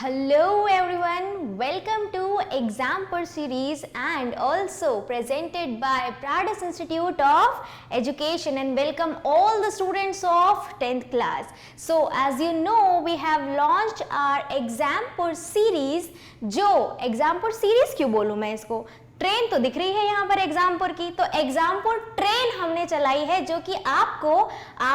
Hello everyone, welcome to Exampur series and also presented by Pradis Institute of Education, and welcome all the students of 10th class. So as you know, we have launched our Exampur series. जो Exampur series क्यों बोलूँ मैं इसको, train तो दिख रही है यहाँ पर एग्जामपुर की, तो एग्जामपुर ट्रेन हमने चलाई है जो कि आपको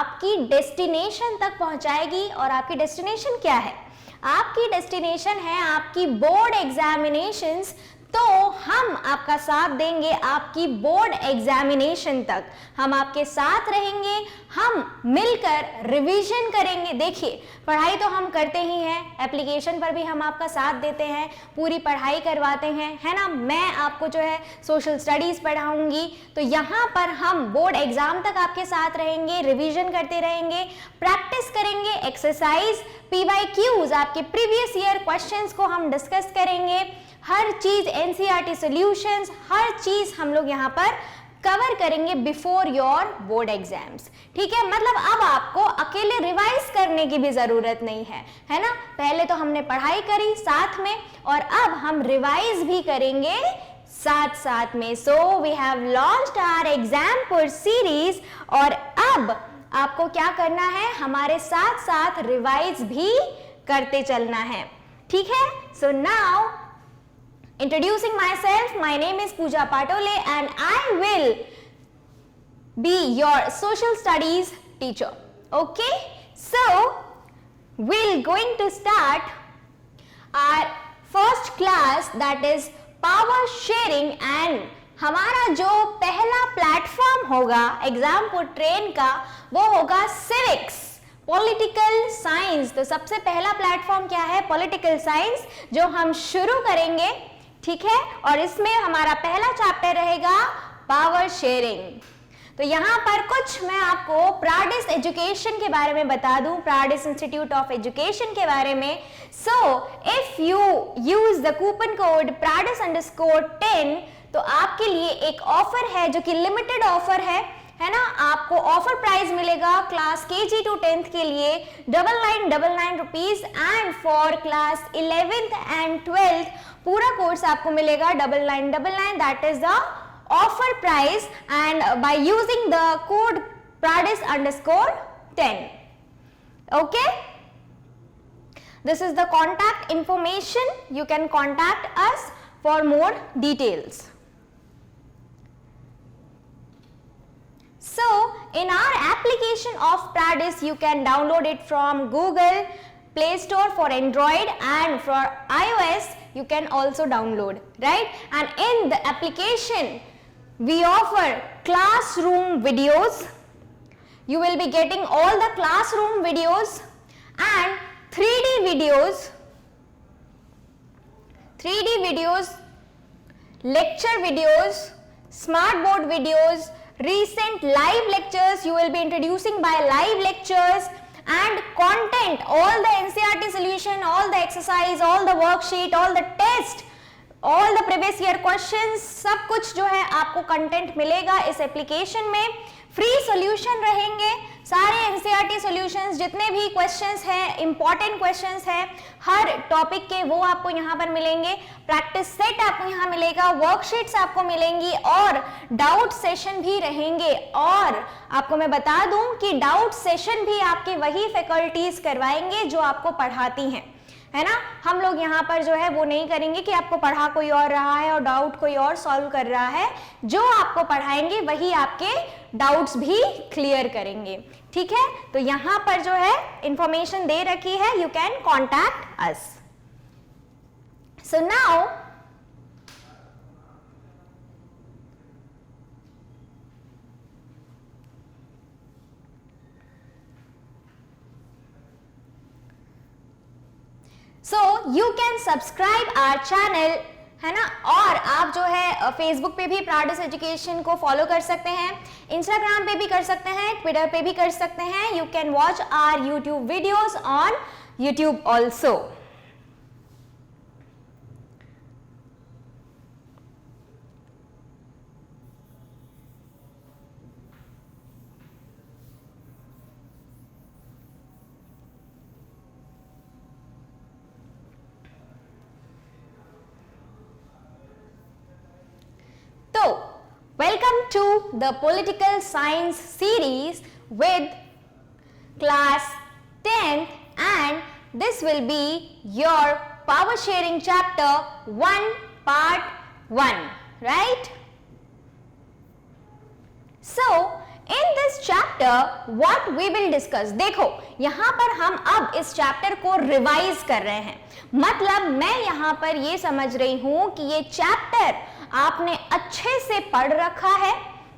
आपकी डेस्टिनेशन तक पहुंचाएगी। और आपकी डेस्टिनेशन क्या है? आपकी डेस्टिनेशन है आपकी बोर्ड एग्जामिनेशंस। तो हम आपका साथ देंगे आपकी बोर्ड एग्जामिनेशन तक, हम आपके साथ रहेंगे, हम मिलकर रिवीजन करेंगे। देखिए, पढ़ाई तो हम करते ही हैं, एप्लीकेशन पर भी हम आपका साथ देते हैं, पूरी पढ़ाई करवाते हैं, है ना। मैं आपको जो है सोशल स्टडीज पढ़ाऊंगी, तो यहाँ पर हम बोर्ड एग्जाम तक आपके साथ रहेंगे, रिवीजन करते रहेंगे, प्रैक्टिस करेंगे, एक्सरसाइज PYQs आपके प्रीवियस ईयर क्वेश्चंस को हम डिस्कस करेंगे। हर चीज NCERT सॉल्यूशंस, हर चीज हम लोग यहाँ पर कवर करेंगे बिफोर योर बोर्ड एग्जाम्स। ठीक है, मतलब अब आपको अकेले रिवाइज करने की भी जरूरत नहीं है ना। पहले तो हमने पढ़ाई करी साथ में, और अब हम रिवाइज भी करेंगे साथ साथ में। So we have launched our Exampur series, और अब आपको क्या करना है, हमारे साथ साथ रिवाइज भी करते चलना है। ठीक है, so now introducing myself, my name is Pooja Patole and I will be your social studies teacher. Okay, so we're going to start our first class, that is power sharing, and हमारा जो पहला platform होगा Exampur train का वो होगा civics, political science. तो सबसे पहला प्लेटफॉर्म क्या है? पॉलिटिकल साइंस, जो हम शुरू करेंगे। ठीक है, और इसमें हमारा पहला चैप्टर रहेगा पावर शेयरिंग। तो यहाँ पर कुछ मैं आपको प्राडिस एजुकेशन के बारे में बता दूं, प्राडिस इंस्टीट्यूट ऑफ एजुकेशन के बारे में। So if you use the coupon code PRADIS_10, तो आपके लिए एक ऑफर है जो कि लिमिटेड ऑफर है ना। आपको ऑफर प्राइस मिलेगा क्लास KG to 10th के लिए 9999 rupees, and for class 11th and 12th पूरा कोर्स आपको मिलेगा 9999। That is the offer price, and by using the code PRADIS_10। Okay, this is the contact information, you can contact us for more details. So in our application of PRADIS, you can download it from Google Play Store for Android, and for iOS you can also download, right? And in the application we offer classroom videos. You will be getting all the classroom videos and 3D videos, lecture videos, smart board videos, recent live lectures. You will be introducing by live lectures and content, all the NCERT solution, all the exercise, all the worksheet, all the test, all the previous year questions, सब कुछ जो है आपको content मिलेगा इस application में। Free solution रहेंगे, सारे NCERT सॉल्यूशंस, जितने भी क्वेश्चंस हैं, इंपॉर्टेंट क्वेश्चंस हैं हर टॉपिक के, वो आपको यहाँ पर मिलेंगे। प्रैक्टिस सेट आपको यहाँ मिलेगा, वर्कशीट्स आपको मिलेंगी, और डाउट सेशन भी रहेंगे। और आपको मैं बता दूं कि डाउट सेशन भी आपके वही फैकल्टीज करवाएंगे जो आपको पढ़ाती हैं, है ना। हम लोग यहाँ पर जो है वो नहीं करेंगे कि आपको पढ़ा कोई और रहा है और डाउट कोई और सॉल्व कर रहा है। जो आपको पढ़ाएंगे वही आपके डाउट्स भी क्लियर करेंगे। ठीक है, तो यहाँ पर जो है इंफॉर्मेशन दे रखी है, you can contact us. So now so you can subscribe our channel, है ना। और आप जो है फेसबुक पे भी प्राडिस एजुकेशन को फॉलो कर सकते हैं, इंस्टाग्राम पे भी कर सकते हैं, ट्विटर पे भी कर सकते हैं। You can watch our YouTube videos on YouTube also. welcome to the political science series with class 10th and this will be your power sharing chapter 1 part 1, right? So in this chapter what we will discuss, देखो यहाँ पर हम अब इस chapter को revise कर रहे हैं, मतलब मैं यहाँ पर ये समझ रही हूँ कि ये चैप्टर आपने अच्छे से पढ़ रखा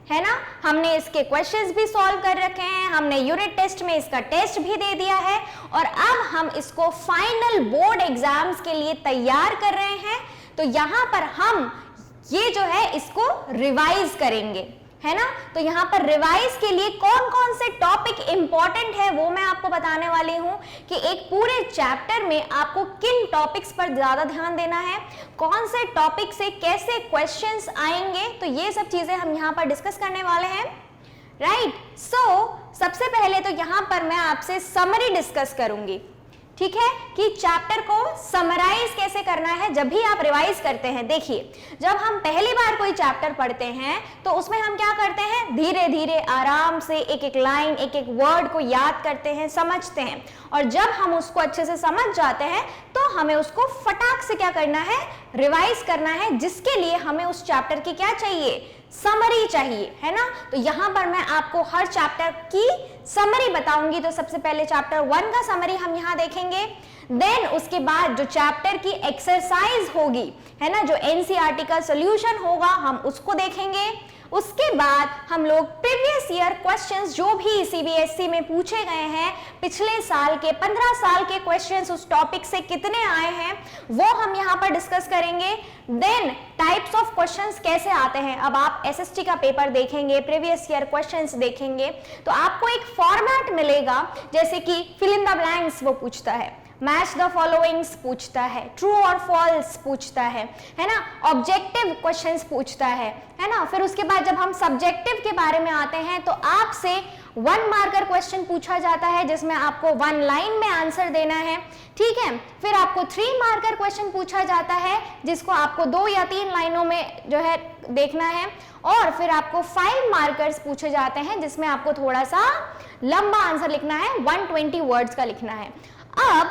है ना, हमने इसके क्वेश्चंस भी सॉल्व कर रखे हैं, हमने यूनिट टेस्ट में इसका टेस्ट भी दे दिया है और अब हम इसको फाइनल बोर्ड एग्जाम्स के लिए तैयार कर रहे हैं। तो यहाँ पर हम ये जो है इसको रिवाइज करेंगे, है ना। तो यहाँ पर रिवाइज के लिए कौन कौन से टॉपिक इंपॉर्टेंट है वो मैं आपको बताने वाली हूँ कि एक पूरे चैप्टर में आपको किन टॉपिक्स पर ज्यादा ध्यान देना है, कौन से टॉपिक से कैसे क्वेश्चंस आएंगे, तो ये सब चीजें हम यहाँ पर डिस्कस करने वाले हैं, राइट। सो सबसे पहले तो यहाँ पर मैं आपसे समरी डिस्कस करूंगी, ठीक है, कि चैप्टर को समराइज कैसे करना है जब भी आप रिवाइज करते हैं। देखिए, जब हम पहली बार कोई चैप्टर पढ़ते हैं तो उसमें हम क्या करते हैं, धीरे धीरे आराम से एक एक लाइन, एक एक वर्ड को याद करते हैं, समझते हैं, और जब हम उसको अच्छे से समझ जाते हैं तो हमें उसको फटाक से क्या करना है, रिवाइज करना है, जिसके लिए हमें उस चैप्टर की क्या चाहिए, समरी चाहिए, है ना। तो यहां पर मैं आपको हर चैप्टर की समरी बताऊंगी। तो सबसे पहले चैप्टर 1 का समरी हम यहां देखेंगे, देन उसके बाद जो चैप्टर की एक्सरसाइज होगी, है ना, जो एनसीईआरटी का सॉल्यूशन होगा हम उसको देखेंगे। उसके बाद हम लोग प्रीवियस ईयर क्वेश्चंस जो भी सीबीएसई में पूछे गए हैं, पिछले साल के 15 साल के क्वेश्चंस उस टॉपिक से कितने आए हैं वो हम यहाँ पर डिस्कस करेंगे। देन टाइप्स ऑफ क्वेश्चंस कैसे आते हैं, अब आप एसएसटी का पेपर देखेंगे, प्रीवियस ईयर क्वेश्चंस देखेंगे तो आपको एक फॉर्मेट मिलेगा, जैसे कि फिल इन द ब्लैंक्स वो पूछता है, मैच द फॉलोइंग्स पूछता है, ट्रू और फॉल्स पूछता है ना, ऑब्जेक्टिव क्वेश्चंस पूछता है ना। फिर उसके बाद जब हम सब्जेक्टिव के बारे में आते हैं तो आपसे 1 मार्कर क्वेश्चन पूछा जाता है जिसमें आपको 1 लाइन में आंसर देना है, ठीक है। फिर आपको 3 मार्कर क्वेश्चन पूछा जाता है जिसको आपको 2 या 3 लाइनों में जो है देखना है, और फिर आपको 5 मार्कर्स पूछे जाते हैं जिसमें आपको थोड़ा सा लंबा आंसर लिखना है, 120 वर्ड्स का लिखना है। अब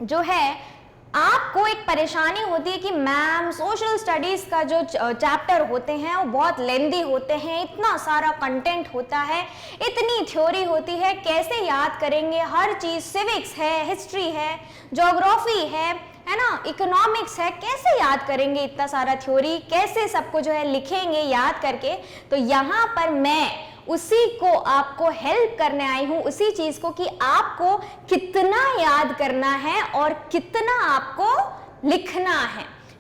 जो है आपको एक परेशानी होती है कि मैम सोशल स्टडीज का जो चैप्टर होते हैं वो बहुत लेंदी होते हैं, इतना सारा कंटेंट होता है, इतनी थ्योरी होती है, कैसे याद करेंगे हर चीज, सिविक्स है, हिस्ट्री है, ज्योग्राफी है ना, इकोनॉमिक्स है, कैसे याद करेंगे इतना सारा थ्योरी, कैसे सबको जो है लिखेंगे याद करके। तो यहाँ पर मैं उसी को आपको हेल्प करने आई हूं, उसी चीज को कि आपको कितना याद करना है और कितना आपको लिखना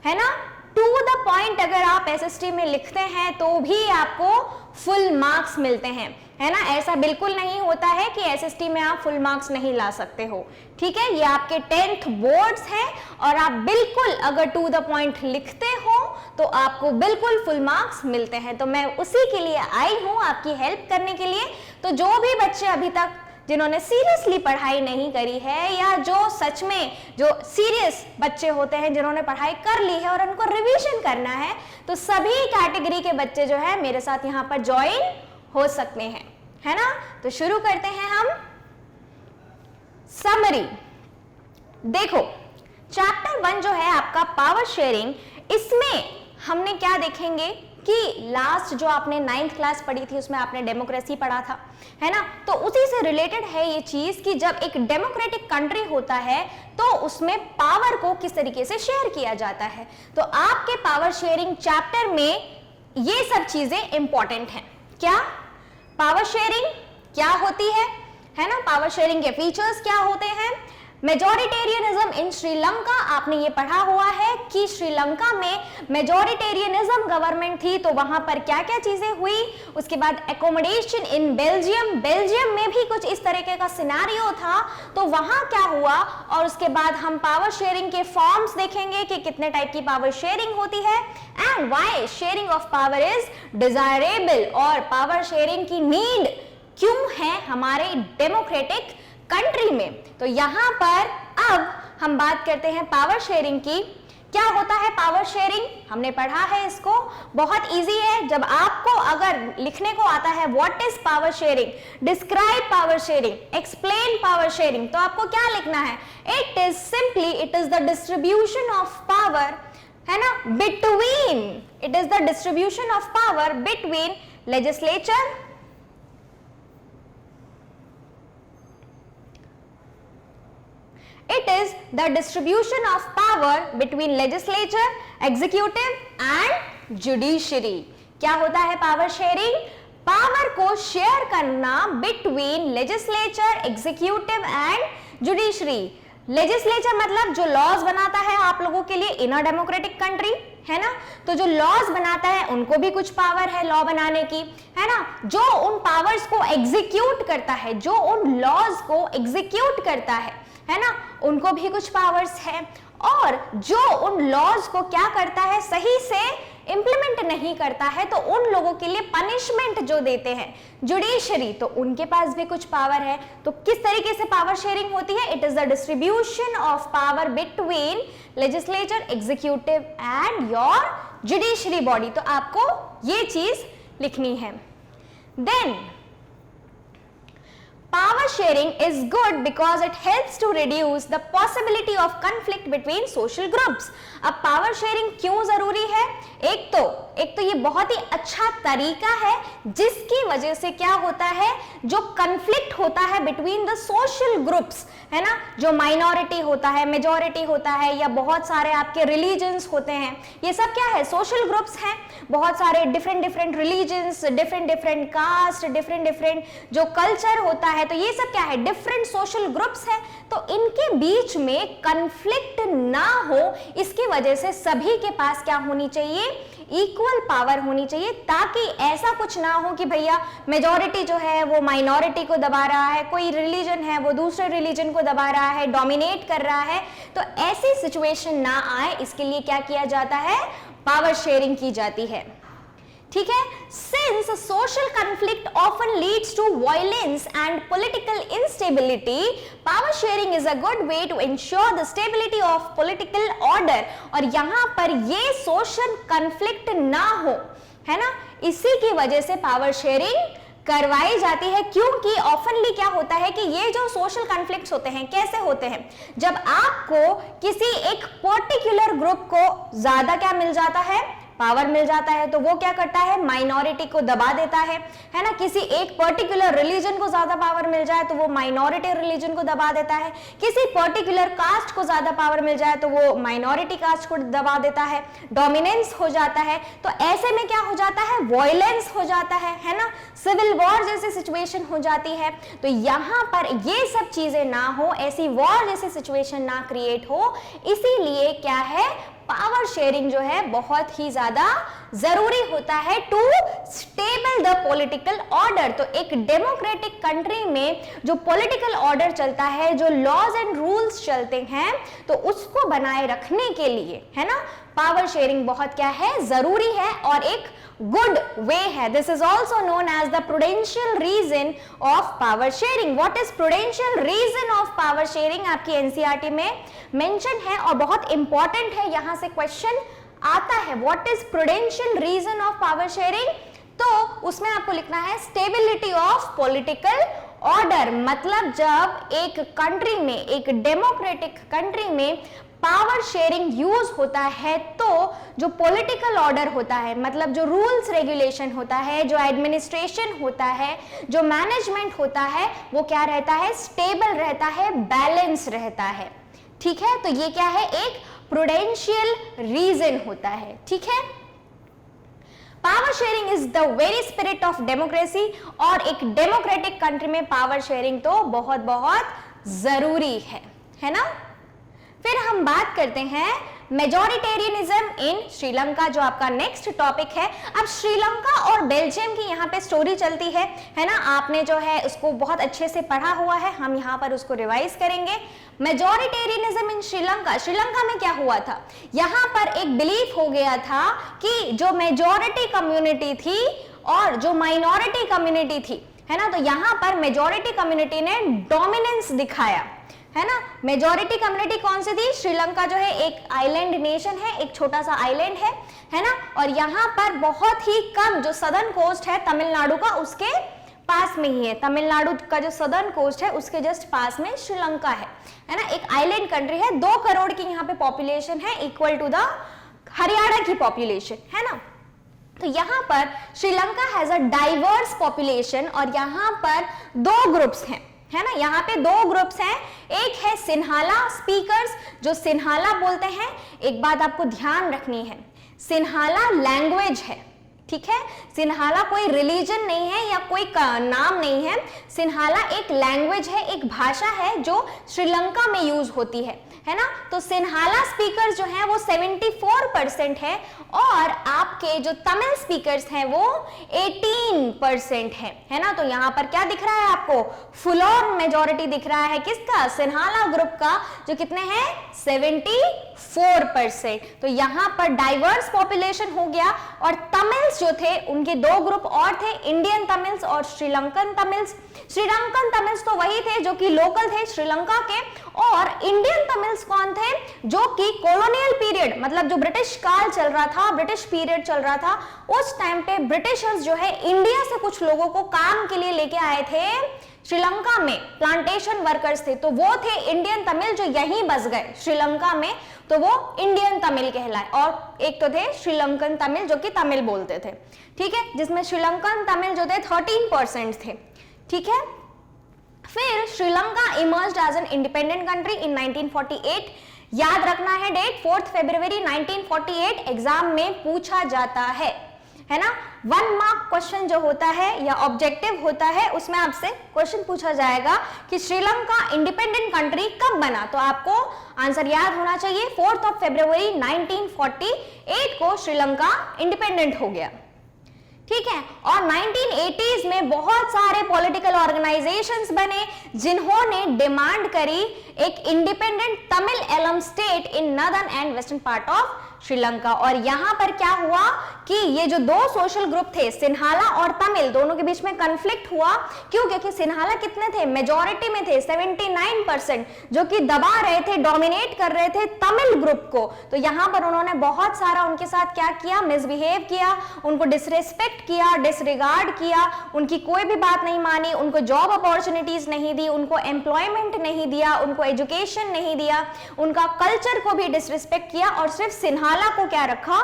है ना। टू द पॉइंट अगर आप एसएसटी में लिखते हैं तो भी आपको फुल मार्क्स मिलते हैं, है ना। ऐसा बिल्कुल नहीं होता है कि एसएसटी में आप फुल मार्क्स नहीं ला सकते हो, ठीक है। ये आपके 10th बोर्ड्स हैं और आप बिल्कुल अगर टू द पॉइंट लिखते हो तो आपको बिल्कुल फुल मार्क्स मिलते हैं। तो मैं उसी के लिए आई हूं, आपकी हेल्प करने के लिए। तो जो भी बच्चे अभी तक जिन्होंने सीरियसली पढ़ाई नहीं करी है, या जो सच में जो सीरियस बच्चे होते हैं जिन्होंने पढ़ाई कर ली है और उनको रिवीजन करना है, तो सभी कैटेगरी के बच्चे जो है मेरे साथ यहाँ पर ज्वाइन हो सकते हैं, है ना। तो शुरू करते हैं हम समरी। देखो चैप्टर 1 जो है आपका पावर शेयरिंग, इसमें हमने क्या देखेंगे कि लास्ट जो आपने 9th क्लास पढ़ी थी उसमें आपने डेमोक्रेसी पढ़ा था, है ना। तो उसी से रिलेटेड है ये चीज कि जब एक डेमोक्रेटिक कंट्री होता है तो उसमें पावर को किस तरीके से शेयर किया जाता है। तो आपके पावर शेयरिंग चैप्टर में ये सब चीजें इंपॉर्टेंट हैं। क्या पावर शेयरिंग क्या होती है ना, पावर शेयरिंग के फीचर्स क्या होते हैं, मेजॉरिटेरियनिज्म इन श्रीलंका, आपने ये पढ़ा हुआ है कि श्रीलंका में मेजॉरिटेरियनिज्म गवर्नमेंट थी तो वहां पर क्या क्या चीजें हुई। उसके बाद एकोमोडेशन इन बेल्जियम, बेल्जियम में भी कुछ इस तरीके का सिनेरियो था तो वहां क्या हुआ। और उसके बाद हम पावर शेयरिंग के फॉर्म्स देखेंगे कि कितने टाइप की पावर शेयरिंग होती है and why sharing of power is desirable, और पावर शेयरिंग की नीड क्यों है हमारे डेमोक्रेटिक कंट्री में। तो यहां पर अब हम बात करते हैं पावर शेयरिंग की क्या होता है पावर शेयरिंग? हमने पढ़ा है इसको, बहुत इजी है। जब आपको अगर लिखने को आता है what is power sharing, describe power sharing, explain power sharing, तो आपको क्या लिखना है? It is simply, it is the distribution of power, है ना, between, it is the distribution of power between legislature, it is the distribution of power between legislature, executive and judiciary. क्या होता है पावर शेयरिंग? पावर को share करना between legislature, executive and judiciary. Legislature मतलब जो laws बनाता है आप लोगों के लिए इन अ डेमोक्रेटिक कंट्री, है ना, तो जो लॉज बनाता है उनको भी कुछ पावर है लॉ बनाने की, है ना। जो उन पावर्स को एग्जीक्यूट करता है, जो उन लॉज को एग्जीक्यूट करता है ना, उनको भी कुछ पावर्स है। और जो उन लॉज को क्या करता है, सही से इंप्लीमेंट नहीं करता है, तो उन लोगों के लिए पनिशमेंट जो देते हैं जुडिशरी, तो उनके पास भी कुछ पावर है। तो किस तरीके से पावर शेयरिंग होती है? It is the distribution of power between legislature, executive and your judiciary body. तो आपको ये चीज लिखनी है। Then power sharing is good because it helps to reduce the possibility of conflict between social groups. अब power sharing क्यों जरूरी है? एक तो ये बहुत ही अच्छा तरीका है जिसकी वजह से क्या होता है, जो कंफ्लिक्ट होता है बिटवीन द सोशल ग्रुप्स, है ना, जो माइनॉरिटी होता है, मेजॉरिटी होता है, या बहुत सारे आपके रिलीजन्स होते हैं, ये सब क्या है, सोशल ग्रुप्स हैं। बहुत सारे different religions, different caste, different जो कल्चर होता है, तो ये सब क्या है, डिफरेंट सोशल ग्रुप्स है। तो इनके बीच में कंफ्लिक्ट ना हो, इसकी वजह से सभी के पास क्या होनी चाहिए, इक्वल पावर होनी चाहिए, ताकि ऐसा कुछ ना हो कि भैया मेजॉरिटी जो है वो माइनॉरिटी को दबा रहा है, कोई रिलीजन है वो दूसरे रिलीजन को दबा रहा है, डोमिनेट कर रहा है। तो ऐसी सिचुएशन ना आए, इसके लिए क्या किया जाता है, पावर शेयरिंग की जाती है। ठीक है, since social conflict often leads to violence and political instability, power sharing is a good way to ensure the stability of political order. और यहां पर ये सोशल कंफ्लिक्ट ना हो, है ना, इसी की वजह से पावर शेयरिंग करवाई जाती है। क्योंकि ऑफनली क्या होता है कि ये जो सोशल कॉन्फ्लिक्ट्स होते हैं, कैसे होते हैं, जब आपको किसी एक पर्टिकुलर ग्रुप को ज्यादा क्या मिल जाता है, पावर मिल जाता है, तो वो क्या करता है, माइनॉरिटी को दबा देता है ना। किसी एक पर्टिकुलर रिलीजन को ज्यादा पावर मिल जाए तो वो माइनॉरिटी रिलीजन को दबा देता है। किसी पर्टिकुलर कास्ट को ज्यादा पावर मिल जाए तो वो माइनॉरिटी कास्ट को दबा देता है, डोमिनेंस हो जाता है। तो ऐसे में क्या हो जाता है, वायलेंस हो जाता है ना, सिविल वॉर जैसी सिचुएशन हो जाती है। तो यहां पर ये सब चीजें ना हो, ऐसी वॉर जैसी सिचुएशन ना क्रिएट हो, इसीलिए क्या है, पावर शेयरिंग जो है बहुत ही ज्यादा जरूरी होता है to stable the political order. तो एक डेमोक्रेटिक कंट्री में जो पॉलिटिकल ऑर्डर चलता है, जो लॉज एंड रूल्स चलते हैं, तो उसको बनाए रखने के लिए, है ना, पावर शेयरिंग बहुत क्या है, जरूरी है और एक गुड वे है। This is also known as the prudential reason of power sharing. What is prudential reason of power sharing, आपकी एनसीईआरटी में मेंशन है और बहुत इंपॉर्टेंट है, यहां से क्वेश्चन आता है। What is prudential reason of power sharing, तो उसमें आपको लिखना है स्टेबिलिटी ऑफ पॉलिटिकल ऑर्डर। मतलब जब एक कंट्री में, एक डेमोक्रेटिक कंट्री में पावर शेयरिंग यूज होता है, तो जो पॉलिटिकल ऑर्डर होता है, मतलब जो रूल्स रेगुलेशन होता है, जो एडमिनिस्ट्रेशन होता है, जो मैनेजमेंट होता है, वो क्या रहता है, स्टेबल रहता है, बैलेंस रहता है। ठीक है, तो ये क्या है, एक प्रूडेंशियल रीजन होता है। ठीक है, power sharing is the very spirit of democracy, और एक डेमोक्रेटिक कंट्री में पावर शेयरिंग तो बहुत बहुत जरूरी है ना। फिर हम बात करते हैं मेजॉरिटेरियनिज्म इन श्रीलंका, जो आपका नेक्स्ट टॉपिक है। अब श्रीलंका और बेल्जियम की यहाँ पे स्टोरी चलती है ना, आपने जो है उसको बहुत अच्छे से पढ़ा हुआ है, हम यहाँ पर उसको रिवाइज करेंगे। मेजॉरिटेरियनिज्म इन श्रीलंका, श्रीलंका में क्या हुआ था, यहाँ पर एक बिलीफ हो गया था कि जो मेजॉरिटी कम्युनिटी थी और जो माइनॉरिटी कम्युनिटी थी, है ना, तो यहाँ पर मेजॉरिटी कम्युनिटी ने डोमिनेंस दिखाया, है ना। मेजॉरिटी कम्युनिटी कौन सी थी? श्रीलंका जो है एक आइलैंड नेशन है, एक छोटा सा आइलैंड है ना। और यहाँ पर बहुत ही कम जो सदर्न कोस्ट है तमिलनाडु का, उसके पास में ही है। तमिलनाडु का जो सदर्न कोस्ट है उसके जस्ट पास में श्रीलंका है ना। एक आइलैंड कंट्री है, 2 करोड़ की यहाँ पे पॉपुलेशन है, इक्वल टू द हरियाणा की पॉपुलेशन, है ना। तो यहाँ पर Sri Lanka has a diverse population और यहाँ पर 2 ग्रुप्स हैं, है ना। यहाँ पे 2 ग्रुप्स हैं, एक है सिन्हाला स्पीकर्स जो सिन्हाला बोलते हैं। एक बात आपको ध्यान रखनी है, सिन्हाला लैंग्वेज है, ठीक है। सिन्हाला कोई रिलीजन नहीं है या कोई नाम नहीं है, सिन्हाला एक लैंग्वेज है, एक भाषा है जो श्रीलंका में यूज होती है ना। तो सिन्हाला स्पीकर्स जो हैं वो 74% है और आपके जो तमिल स्पीकर्स हैं वो 18% है ना। तो यहाँ पर क्या दिख रहा है आपको? फुल ऑन मेजॉरिटी दिख रहा है किसका? सिन्हाला ग्रुप का, जो कितने हैं? 74%। तो यहाँ पर डाइवर्स पॉपुलेशन हो गया। और तमिल्स जो थे उनके 2 ग्रुप और थे, इंडियन तमिल्स और श्रीलंकन तमिल्स। श्रीलंकन तमिल्स तो वही थे जो कि लोकल थे श्रीलंका के, और इंडियन तमिल्स कौन थे? जो कि कॉलोनियल पीरियड, मतलब जो ब्रिटिश काल चल रहा था, ब्रिटिश पीरियड चल रहा था, उस टाइम पे ब्रिटिशर्स जो है इंडिया से कुछ लोगों को काम के लिए लेके आए थे श्रीलंका में, प्लांटेशन वर्कर्स थे, तो वो थे इंडियन तमिल जो यहीं बस गए श्रीलंका में, तो वो इंडियन तमिल कहलाए। और एक तो थे श्रीलंकन तमिल जो कि तमिल बोलते थे, ठीक है, जिसमें श्रीलंकन तमिल जो थे 13% थे, ठीक है। फिर Sri Lanka emerged as an independent country in 1948। याद रखना है डेट, 4 फरवरी 1948 एग्जाम में पूछा जाता है ना। 1 मार्क क्वेश्चन जो होता है या ऑब्जेक्टिव होता है, उसमें आपसे क्वेश्चन पूछा जाएगा कि श्रीलंका इंडिपेंडेंट कंट्री कब बना, तो आपको आंसर याद होना चाहिए 4 फरवरी 1948 को श्रीलंका इंडिपेंडेंट हो गया, ठीक है। और 1980s में बहुत सारे पॉलिटिकल ऑर्गेनाइजेशंस बने जिन्होंने डिमांड करी एक independent Tamil alum state in northern and western part of Sri Lanka. और यहां पर क्या हुआ कि ये जो 2 सोशल ग्रुप थे, सिन्हाला और तमिल, दोनों के बीच में कन्फ्लिक्ट हुआ। क्यों? क्योंकि सिन्हाला कितने थे? मेजॉरिटी में थे, 79%, जो कि दबा रहे थे, डोमिनेट कर रहे थे तमिल ग्रुप को। तो यहां पर उन्होंने बहुत सारा उनके साथ क्या किया? मिसबिहेव किया, उनको डिसरेस्पेक्ट किया, डिसरिगार्ड किया, उनकी कोई भी बात नहीं मानी, उनको जॉब अपॉर्चुनिटीज नहीं दी, उनको एम्प्लॉयमेंट नहीं दिया, उनको एजुकेशन नहीं दिया, उनका कल्चर को भी डिसरिस्पेक्ट किया और सिर्फ सिन्हाला को क्या रखा?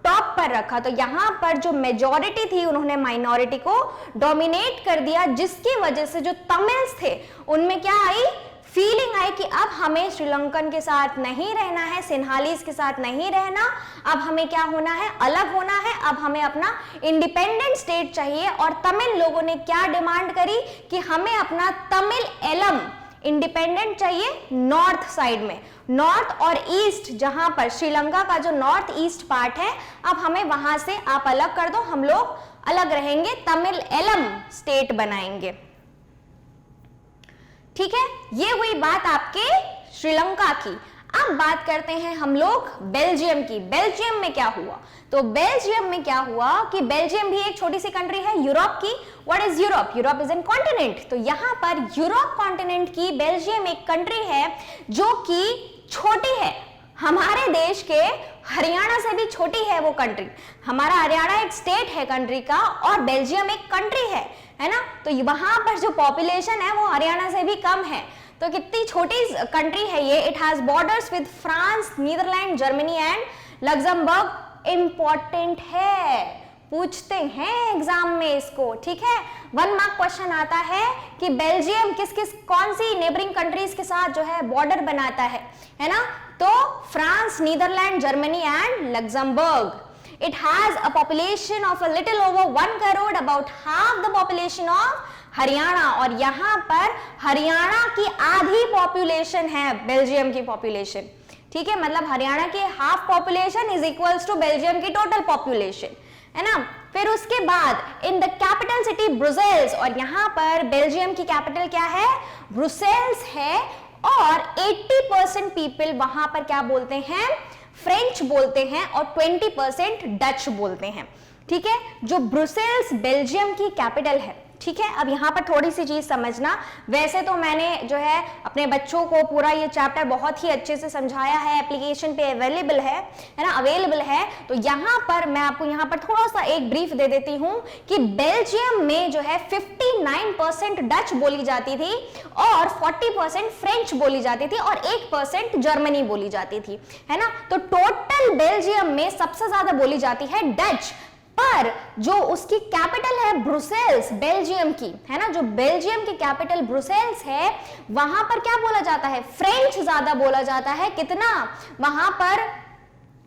टॉप पर रखा। तो यहां पर जो मेजॉरिटी थी उन्होंने माइनॉरिटी को डोमिनेट कर दिया, जिसकी वजह से जो तमिल्स थे उनमें क्या आई? फीलिंग आई कि अब हमें श्रीलंकन के साथ नहीं रहना है, सिन्हालीज के साथ नहीं रहना, अब हमें क्या होना है? अलग होना है, अब हमें अपना इंडिपेंडेंट स्टेट चाहिए। और तमिल लोगों ने क्या डिमांड करी कि हमें अपना तमिल एलम इंडिपेंडेंट चाहिए नॉर्थ साइड में, नॉर्थ और ईस्ट, जहां पर श्रीलंका का जो नॉर्थ ईस्ट पार्ट है, अब हमें वहां से आप अलग कर दो, हम लोग अलग रहेंगे, तमिल एलम स्टेट बनाएंगे, ठीक है। ये हुई बात आपके श्रीलंका की। अब बात करते हैं हम लोग बेल्जियम की। बेल्जियम में क्या हुआ? तो बेल्जियम में क्या हुआ कि बेल्जियम भी एक छोटी सी कंट्री है यूरोप की। What is Europe? Europe is an continent. तो यहां पर यूरोप कॉन्टिनेंट की बेल्जियम एक कंट्री है जो कि छोटी है, हमारे देश के हरियाणा से भी छोटी है वो कंट्री। हमारा हरियाणा एक स्टेट है कंट्री का और बेल्जियम एक कंट्री है ना। तो वहां पर जो पॉपुलेशन है वो हरियाणा से भी कम है। तो कितनी छोटी कंट्री है ये। It has borders with France, Netherland, Germany and Luxembourg. Important है, पूछते हैं एग्जाम में इसको, ठीक है। 1 मार्क क्वेश्चन आता है कि बेल्जियम किस किस कौन सी नेबरिंग कंट्रीज के साथ जो है बॉर्डर बनाता है ना। तो France, Netherland, Germany and Luxembourg. It has a population of a little over 1 crore, about half the population of Haryana. और यहां पर हरियाणा की आधी पॉपुलेशन है बेल्जियम की पॉपुलेशन, ठीक है। मतलब हरियाणा की half population is equals to Belgium की टोटल पॉपुलेशन, है ना। फिर उसके बाद in the capital city Brussels, और यहां पर बेल्जियम की कैपिटल क्या है? ब्रुसेल्स है। और 80% पीपल वहां पर क्या बोलते हैं? फ्रेंच बोलते हैं और 20% डच बोलते हैं, ठीक है। जो ब्रुसेल्स बेल्जियम की कैपिटल है, ठीक है। अब यहाँ पर थोड़ी सी चीज समझना, वैसे तो मैंने जो है अपने बच्चों को पूरा ये चैप्टर बहुत ही अच्छे से समझाया है, एप्लीकेशन पे अवेलेबल है ना, अवेलेबल है। तो यहाँ पर मैं आपको यहाँ पर थोड़ा सा एक ब्रीफ दे देती हूँ कि बेल्जियम में जो है 59% डच बोली जाती थी और 40% फ्रेंच बोली जाती थी और 1% जर्मनी बोली जाती थी, है ना। तो टोटल बेल्जियम में सबसे ज्यादा बोली जाती है डच, पर जो उसकी कैपिटल है ब्रुसेल्स बेल्जियम की, है ना, जो बेल्जियम की कैपिटल ब्रुसेल्स है, वहां पर क्या बोला जाता है, फ्रेंच ज्यादा बोला जाता है। कितना, वहां पर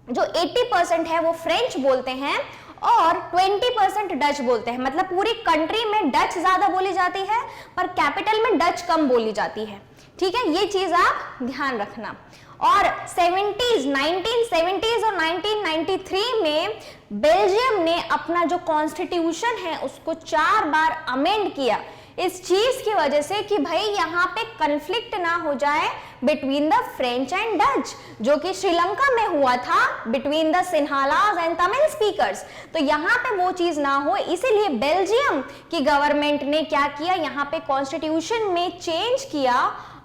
जो 80% है वो फ्रेंच बोलते हैं और 20% डच बोलते हैं। मतलब पूरी कंट्री में डच ज्यादा बोली जाती है पर कैपिटल में डच कम बोली जाती है, ठीक है। ये चीज आप ध्यान रखना। और 1970s और 1993 में बेल्जियम ने अपना जो कॉन्स्टिट्यूशन है उसको 4 बार अमेंड किया, इस चीज की वजह से कि भाई यहाँ पे कन्फ्लिक्ट ना हो जाए between the French and Dutch, जो कि श्रीलंका में हुआ था between the Sinhalese and Tamil speakers. तो यहाँ पे वो चीज ना हो, इसीलिए बेल्जियम की गवर्नमेंट ने क्या किया, यहाँ पे कॉन्स्टिट्यूशन में चेंज किया।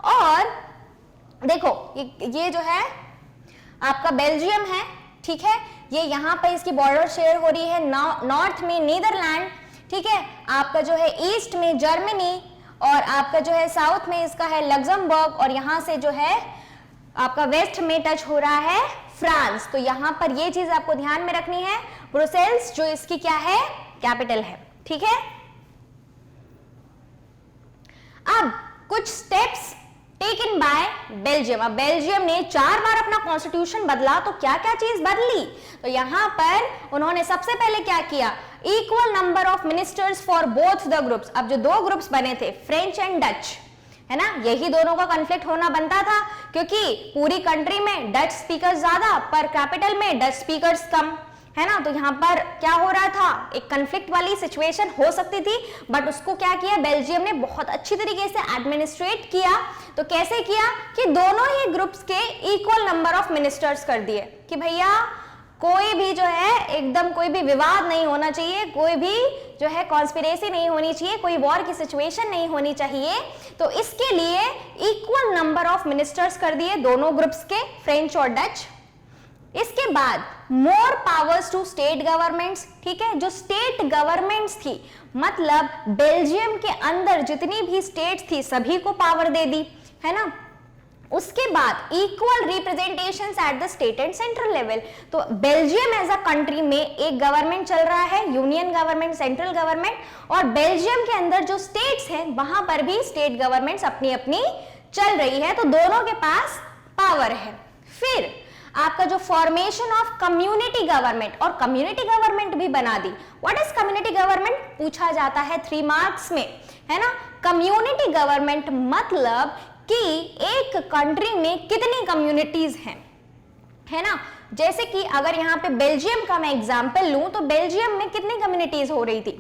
और देखो ये जो है आपका बेल्जियम है, ठीक है, ये यहाँ पे इसकी बॉर्डर शेयर हो रही है, नॉर्थ में नीदरलैंड, ठीक है, आपका जो है ईस्ट में जर्मनी और आपका जो है साउथ में इसका है लग्जमबर्ग और यहाँ से जो है आपका वेस्ट में टच हो रहा है फ्रांस। तो यहाँ पर ये चीज आपको ध्यान में रखनी है, ब्रुसेल्स जो इसकी क्या है, कैपिटल है, ठीक है। अब कुछ स्टेप्स टेकन बाय बेल्जियम। अब बेल्जियम ने 4 बार अपना कॉन्स्टिट्यूशन बदला, तो क्या क्या चीज बदली, तो यहां पर उन्होंने सबसे पहले क्या किया, equal number of ministers for both the groups. अब जो 2 ग्रुप्स बने थे फ्रेंच एंड डच, है ना, यही दोनों का कॉन्फ्लिक्ट होना बनता था क्योंकि पूरी कंट्री में डच स्पीकर्स ज्यादा पर कैपिटल में डच स्पीकर्स कम, है ना। तो यहाँ पर क्या हो रहा था, एक कन्फ्लिक्ट वाली सिचुएशन हो सकती थी, बट उसको क्या किया बेल्जियम ने, बहुत अच्छी तरीके से एडमिनिस्ट्रेट किया। तो कैसे किया कि दोनों ही ग्रुप्स के इक्वल नंबर ऑफ मिनिस्टर्स कर दिए कि भैया कोई भी जो है एकदम कोई भी विवाद नहीं होना चाहिए, कोई भी जो है कॉन्स्पिरेसी नहीं होनी चाहिए, कोई वॉर की सिचुएशन नहीं होनी चाहिए। तो इसके लिए इक्वल नंबर ऑफ मिनिस्टर्स कर दिए दोनों ग्रुप्स के, फ्रेंच और डच। इसके बाद मोर पावर्स टू स्टेट गवर्नमेंट्स, ठीक है, जो स्टेट गवर्नमेंट्स थी, मतलब बेल्जियम के अंदर जितनी भी स्टेट्स थी सभी को पावर दे दी, है ना। उसके बाद equal representations at the state and central level. तो बेल्जियम एज अ कंट्री में एक गवर्नमेंट चल रहा है, यूनियन गवर्नमेंट, सेंट्रल गवर्नमेंट, और बेल्जियम के अंदर जो स्टेट्स हैं वहां पर भी स्टेट गवर्नमेंट्स अपनी अपनी चल रही है, तो दोनों के पास पावर है। फिर आपका जो फॉर्मेशन ऑफ कम्युनिटी गवर्नमेंट, और कम्युनिटी गवर्नमेंट भी बना दी। व्हाट इज कम्युनिटी गवर्नमेंट, पूछा जाता है 3 मार्क्स में, है ना। कम्युनिटी गवर्नमेंट मतलब कि एक कंट्री में कितनी कम्युनिटीज हैं, है ना। जैसे कि अगर यहाँ पे बेल्जियम का मैं एग्जांपल लूं तो बेल्जियम में कितनी कम्युनिटीज हो रही थी,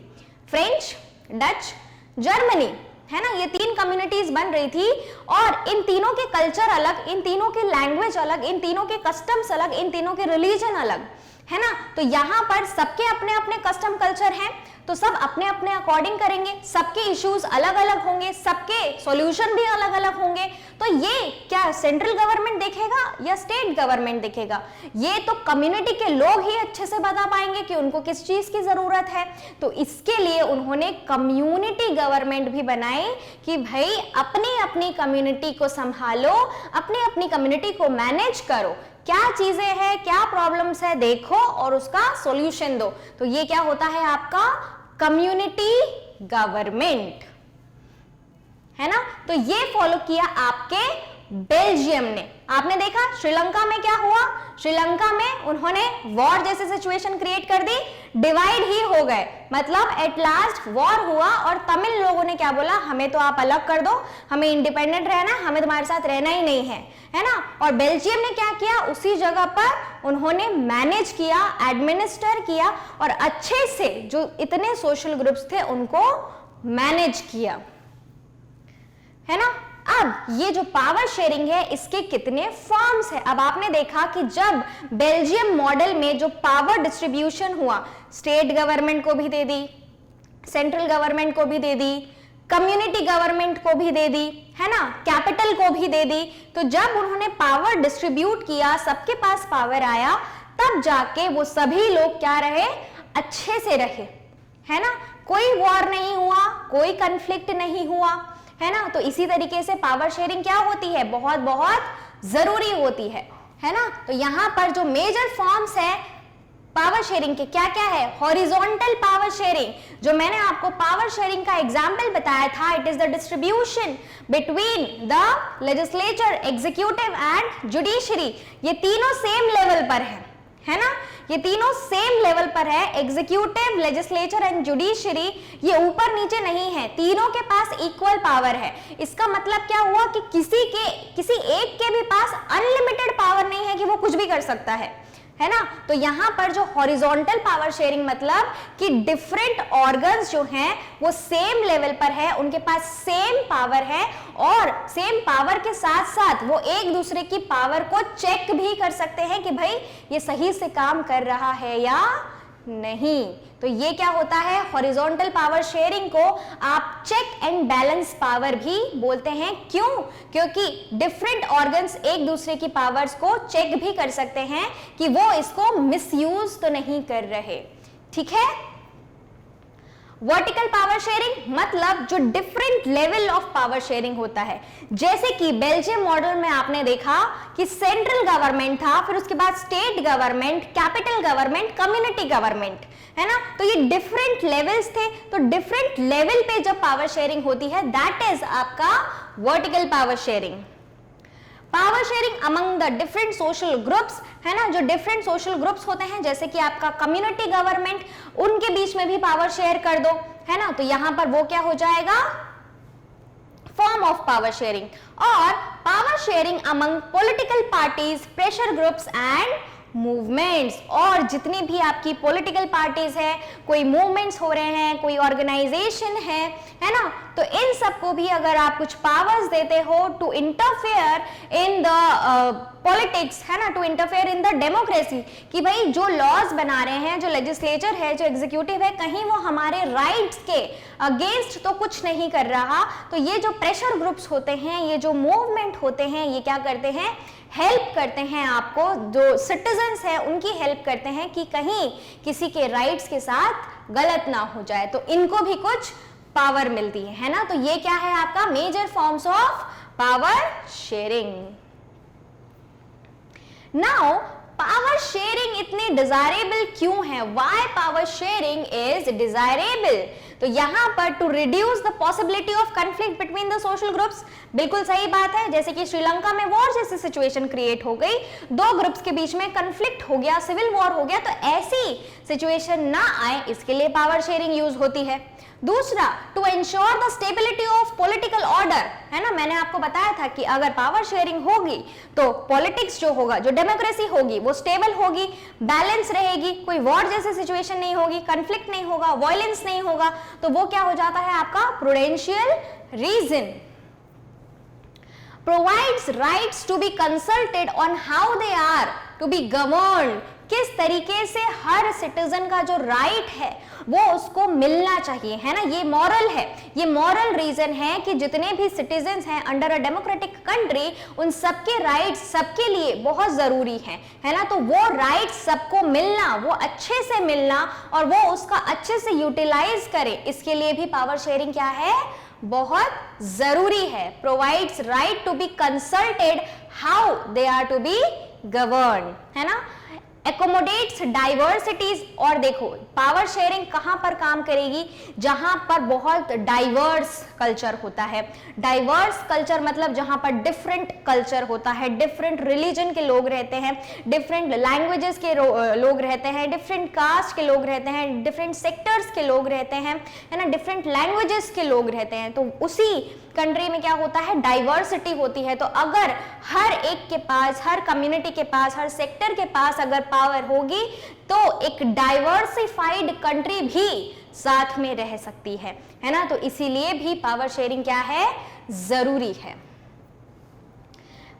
फ्रेंच, डच, जर्मनी, है ना, ये 3 कम्युनिटीज बन रही थी। और इन तीनों के कल्चर अलग, इन तीनों के लैंग्वेज अलग, इन तीनों के कस्टम्स अलग, इन तीनों के रिलीजन अलग, है ना। तो यहाँ पर सबके अपने अपने कस्टम कल्चर हैं, तो सब अपने अपने अकॉर्डिंग करेंगे, सबके इश्यूज अलग अलग होंगे, सबके सॉल्यूशन भी अलग अलग होंगे। तो ये क्या सेंट्रल गवर्नमेंट देखेगा या स्टेट गवर्नमेंट देखेगा, ये तो कम्युनिटी के लोग ही अच्छे से बता पाएंगे कि उनको किस चीज की जरूरत है। तो इसके लिए उन्होंने कम्युनिटी गवर्नमेंट भी बनाई कि भाई अपनी अपनी कम्युनिटी को संभालो, अपनी अपनी कम्युनिटी को मैनेज करो, क्या चीजें हैं, क्या प्रॉब्लम्स है देखो और उसका सॉल्यूशन दो। तो ये क्या होता है आपका कम्युनिटी गवर्नमेंट, है ना। तो ये फॉलो किया आपके बेल्जियम ने। आपने देखा श्रीलंका में क्या हुआ, श्रीलंका में उन्होंने वॉर जैसी सिचुएशन क्रिएट कर दी, डिवाइड ही हो गए, मतलब एट लास्ट वॉर हुआ और तमिल लोगों ने क्या बोला, हमें तो आप अलग कर दो, हमें इंडिपेंडेंट रहना, हमें तुम्हारे साथ रहना ही नहीं है ना। और बेल्जियम ने क्या किया, उसी जगह पर उन्होंने मैनेज किया, एडमिनिस्टर किया और अच्छे से जो इतने सोशल ग्रुप्स थे उनको मैनेज किया, है ना। अब ये जो पावर शेयरिंग है इसके कितने फॉर्म्स है। अब आपने देखा कि जब बेल्जियम मॉडल में जो पावर डिस्ट्रीब्यूशन हुआ, स्टेट गवर्नमेंट को भी दे दी, सेंट्रल गवर्नमेंट को भी दे दी, कम्युनिटी गवर्नमेंट को भी दे दी, है ना, कैपिटल को भी दे दी। तो जब उन्होंने पावर डिस्ट्रीब्यूट किया, सबके पास पावर आया, तब जाके वो सभी लोग क्या रहे, अच्छे से रहे, है ना, कोई वॉर नहीं हुआ, कोई कन्फ्लिक्ट नहीं हुआ, है ना। तो इसी तरीके से पावर शेयरिंग क्या होती है, बहुत बहुत जरूरी होती है ना। तो यहां पर जो मेजर फॉर्म्स है पावर शेयरिंग के क्या क्या है, हॉरिजॉन्टल पावर शेयरिंग, जो मैंने आपको पावर शेयरिंग का एग्जांपल बताया था, it is the distribution between the legislature, executive and judiciary. ये तीनों सेम लेवल पर है ना, ये तीनों सेम लेवल पर है, एग्जीक्यूटिव, लेजिस्लेचर एंड जुडिशरी, ये ऊपर नीचे नहीं है, तीनों के पास इक्वल पावर है। इसका मतलब क्या हुआ कि किसी एक के भी पास अनलिमिटेड पावर नहीं है कि वो कुछ भी कर सकता है ना। तो यहां पर जो हॉरिजॉन्टल पावर शेयरिंग मतलब कि डिफरेंट ऑर्गन्स जो हैं वो सेम लेवल पर है, उनके पास सेम पावर है, और सेम पावर के साथ साथ वो एक दूसरे की पावर को चेक भी कर सकते हैं कि भाई ये सही से काम कर रहा है या नहीं। तो ये क्या होता है, हॉरिजॉन्टल पावर शेयरिंग को आप चेक एंड बैलेंस पावर भी बोलते हैं। क्यों? क्योंकि डिफरेंट ऑर्गन्स एक दूसरे की पावर्स को चेक भी कर सकते हैं कि वो इसको मिसयूज तो नहीं कर रहे, ठीक है। वर्टिकल पावर शेयरिंग मतलब जो different level of power sharing होता है, जैसे कि बेल्जियम मॉडल में आपने देखा कि सेंट्रल गवर्नमेंट था, फिर उसके बाद state government, capital government, community government, है ना। तो ये डिफरेंट लेवल्स थे। तो डिफरेंट लेवल पे जब पावर शेयरिंग होती है, दैट इज आपका vertical power sharing. Power sharing among the different social groups, है ना, जो डिफरेंट सोशल ग्रुप्स होते हैं, जैसे कि आपका कम्युनिटी गवर्नमेंट, उनके बीच में भी पावर शेयर कर दो, है ना। तो यहां पर वो क्या हो जाएगा, फॉर्म ऑफ पावर शेयरिंग। और power sharing among political parties, pressure groups and movements, और जितनी भी आपकी पॉलिटिकल पार्टीज है, कोई मूवमेंट्स हो रहे हैं, कोई ऑर्गेनाइजेशन है ना, तो इन सबको भी अगर आप कुछ पावर्स देते हो to interfere in the politics, है ना, to interfere in the democracy, कि भाई जो लॉज बना रहे हैं, जो लेजिस्लेचर है, जो एग्जीक्यूटिव है, कहीं वो हमारे राइट्स के अगेंस्ट तो कुछ नहीं कर रहा। तो ये जो प्रेशर ग्रुप्स होते हैं, ये जो मूवमेंट होते हैं, ये क्या करते हैं, हेल्प करते हैं आपको, जो सिटीजन्स हैं उनकी हेल्प करते हैं कि कहीं किसी के राइट्स के साथ गलत ना हो जाए, तो इनको भी कुछ पावर मिलती है ना। तो ये क्या है आपका major forms of power sharing. Now power sharing इतनी डिजायरेबल क्यों है, why power sharing is desirable? तो यहां पर to reduce the possibility of conflict between the social groups, बिल्कुल सही बात है। जैसे कि श्रीलंका में वॉर जैसी सिचुएशन क्रिएट हो गई, दो ग्रुप्स के बीच में कॉन्फ्लिक्ट हो गया, सिविल वॉर हो गया, तो ऐसी सिचुएशन ना आए, इसके लिए पावर शेयरिंग यूज होती है। दूसरा, to ensure the stability of political order, है ना, मैंने आपको बताया था कि अगर पावर शेयरिंग होगी तो पॉलिटिक्स जो होगा, जो डेमोक्रेसी होगी, वो स्टेबल होगी, बैलेंस रहेगी, कोई वॉर जैसी सिचुएशन नहीं होगी, कॉन्फ्लिक्ट नहीं होगा, वायलेंस नहीं होगा, तो वो क्या हो जाता है आपका prudential reason. Provides rights to be consulted on how they are to be governed, किस तरीके से हर सिटीजन का जो राइट है वो उसको मिलना चाहिए, है ना। ये मॉरल है, ये मॉरल रीजन है कि जितने भी सिटीजन्स हैं अंडर अ डेमोक्रेटिक कंट्री, उन सबके राइट्स सबके लिए बहुत जरूरी है ना। तो वो राइट्स सबको मिलना, वो अच्छे से मिलना, और वो उसका अच्छे से यूटिलाइज करे, इसके लिए भी पावर शेयरिंग क्या है, बहुत जरूरी है। Provides right to be consulted how they are to be govern, है ना। एकोमोडेट्स डाइवर्सिटीज, और देखो पावर शेयरिंग कहां पर काम करेगी, जहां पर बहुत डाइवर्स कल्चर होता है। डाइवर्स कल्चर मतलब जहां पर डिफरेंट कल्चर होता है, डिफरेंट रिलीजन के लोग रहते हैं, डिफरेंट लैंग्वेजेस के लोग रहते हैं, डिफरेंट कास्ट के लोग रहते हैं, डिफरेंट सेक्टर्स के लोग रहते हैं, है ना, डिफरेंट लैंग्वेजेस के लोग रहते हैं। तो उसी कंट्री में क्या होता है, डाइवर्सिटी होती है। तो अगर हर एक के पास, हर कम्युनिटी के पास, हर सेक्टर के पास अगर पावर होगी, तो एक डाइवर्सिफाइड कंट्री भी साथ में रह सकती है ना। तो इसीलिए भी पावर शेयरिंग क्या है, जरूरी है।